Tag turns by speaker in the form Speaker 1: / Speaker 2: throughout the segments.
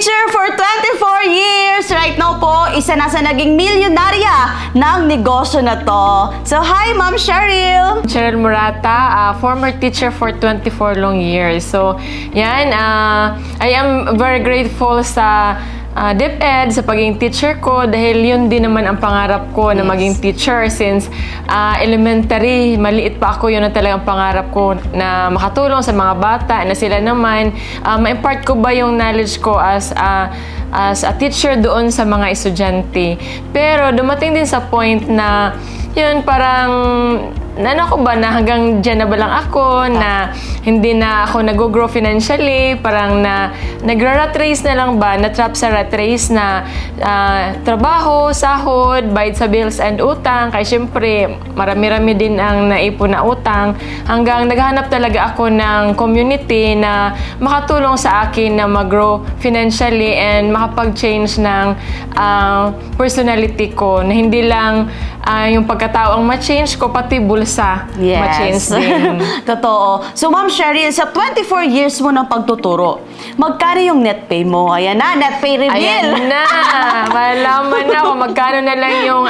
Speaker 1: teacher for 24 years. Right now po, isa na sa naging milyonarya ng negosyo na to. So, hi, Ma'am Cheryl!
Speaker 2: Cheryl Murata, former teacher for 24 long years. So, yan, I am very grateful sa DepEd sa pagiging teacher ko dahil yun din naman ang pangarap ko na maging teacher since elementary, maliit pa ako, yun na talagang pangarap ko na makatulong sa mga bata na sila naman ma-impart ko ba yung knowledge ko as a teacher doon sa mga estudyante. Pero dumating din sa point na yun parang ko ba na hanggang dyan na ba lang ako, na hindi na ako nag-grow financially, parang nagra-rat race na lang ba, na-trap sa rat race na trabaho, sahod, bayad sa bills and utang, kaya syempre marami-rami din ang naipon na utang, hanggang naghanap talaga ako ng community na makatulong sa akin na mag-grow financially and makapag-change ng personality ko, na hindi lang yung pagkatao ang ma-change ko, pati bulsa ma-change din.
Speaker 1: Totoo. So, Ma'am Cheryl, sa 24 years mo ng pagtuturo, magkano yung net pay mo? Ayan na, net pay reveal!
Speaker 2: Ayan na! Malaman na kung magkano na lang yung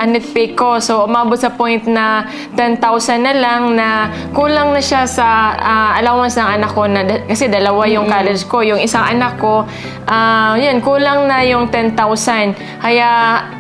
Speaker 2: net pay ko. So, umabot sa point na 10,000 na lang, na kulang na siya sa allowance ng anak ko, kasi dalawa yung college ko. Yung isang anak ko, yan, kulang na yung 10,000. Kaya,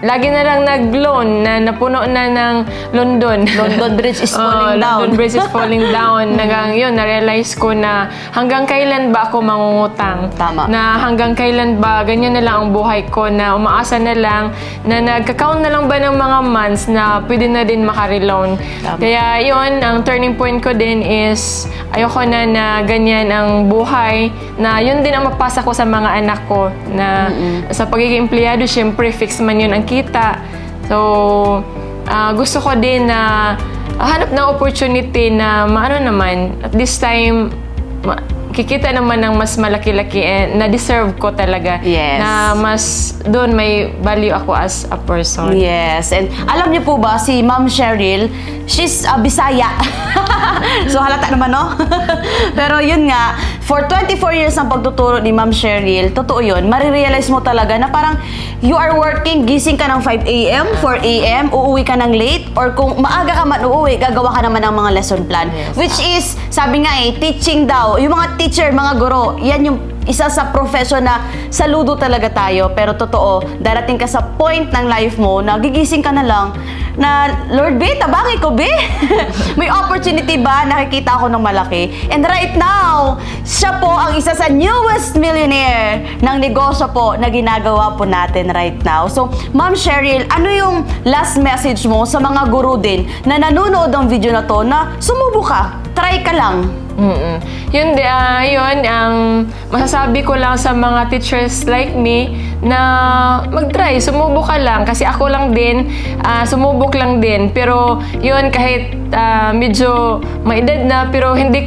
Speaker 2: lagi na lang nag-loan na napuno na ng London.
Speaker 1: London Bridge is falling down.
Speaker 2: London Bridge is falling down. Yun, na-realize ko na hanggang kailan ba ako mangungutang?
Speaker 1: Tama.
Speaker 2: Na hanggang kailan ba ganyan na lang ang buhay ko, na umaasa na lang, na nagka-count na lang ba ng mga months na pwede na din makareloan. Kaya yun, ang turning point ko din is ayoko na ganyan ang buhay, na yun din ang mapasa ko sa mga anak ko, na sa pagiging empleyado, syempre fix man yun ang kita. So, gusto ko din na hanap ng opportunity na maano naman, at this time, kikita naman ng mas malaki-laki na deserve ko talaga.
Speaker 1: Yes.
Speaker 2: Na mas doon may value ako as a person.
Speaker 1: Yes. And alam niyo po ba, si Ma'am Cheryl, she's a Bisaya. So, halata naman, no? Pero yun nga, for 24 years ang pagtuturo ni Ma'am Cheryl, totoo yun, marirealize mo talaga na parang you are working, gising ka ng 5 a.m., 4 a.m., uuwi ka ng late, or kung maaga ka man uuwi, gagawa ka naman ng mga lesson plan. Yes. Which is, sabi nga teaching daw, yung mga teacher, mga guro, yan yung isa sa profession na saludo talaga tayo. Pero totoo, darating ka sa point ng life mo na gigising ka na lang na, Lord, tabangi ko, may opportunity ba? Nakikita ako ng malaki. And right now, siya po ang isa sa newest millionaire ng negosyo po na ginagawa po natin right now. So, Ma'am Cheryl, ano yung last message mo sa mga guru din na nanonood ng video na to na sumubo ka, try ka lang?
Speaker 2: Yun, ang masasabi ko lang sa mga teachers like me na mag-try, sumubok ka lang. Kasi ako lang din, sumubok lang din. Pero yun, kahit medyo maedad na, pero hindi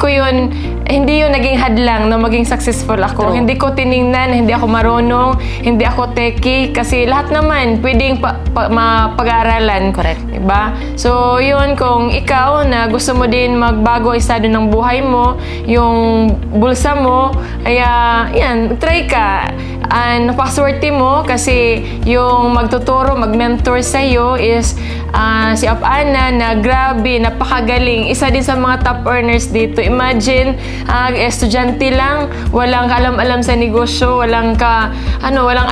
Speaker 2: yun naging hadlang na maging successful ako. True. Hindi ko tiningnan, hindi ako marunong, hindi ako techie, kasi lahat naman pwedeng mapag-aaralan.
Speaker 1: Correct.
Speaker 2: Diba? So, yun, kung ikaw na gusto mo din magbago estado ng buhay mo, yung bulsa mo, kaya, yan, try ka. Napakaswerte mo kasi yung magtuturo, mag-mentor sa'yo is si Apana na grabe, napakagaling. Isa din sa mga top earners dito. Imagine, estudyante lang, walang alam-alam sa negosyo, walang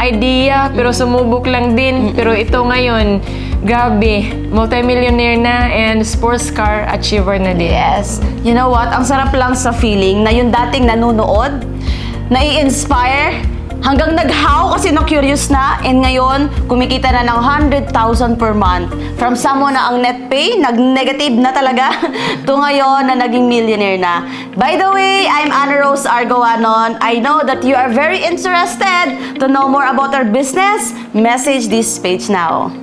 Speaker 2: idea, pero sumubok lang din. Pero ito ngayon, grabe, multimillionaire na and sports car achiever na din.
Speaker 1: Yes. You know what? Ang sarap lang sa feeling na yung dating nanonood, nai-inspire, hanggang naghaw kasi na-curious na, and ngayon, kumikita na ng 100,000 per month. From someone na ang net pay, nag-negative na talaga, to ngayon na naging millionaire na. By the way, I'm Ana Rose Argoanon. I know that you are very interested to know more about our business. Message this page now.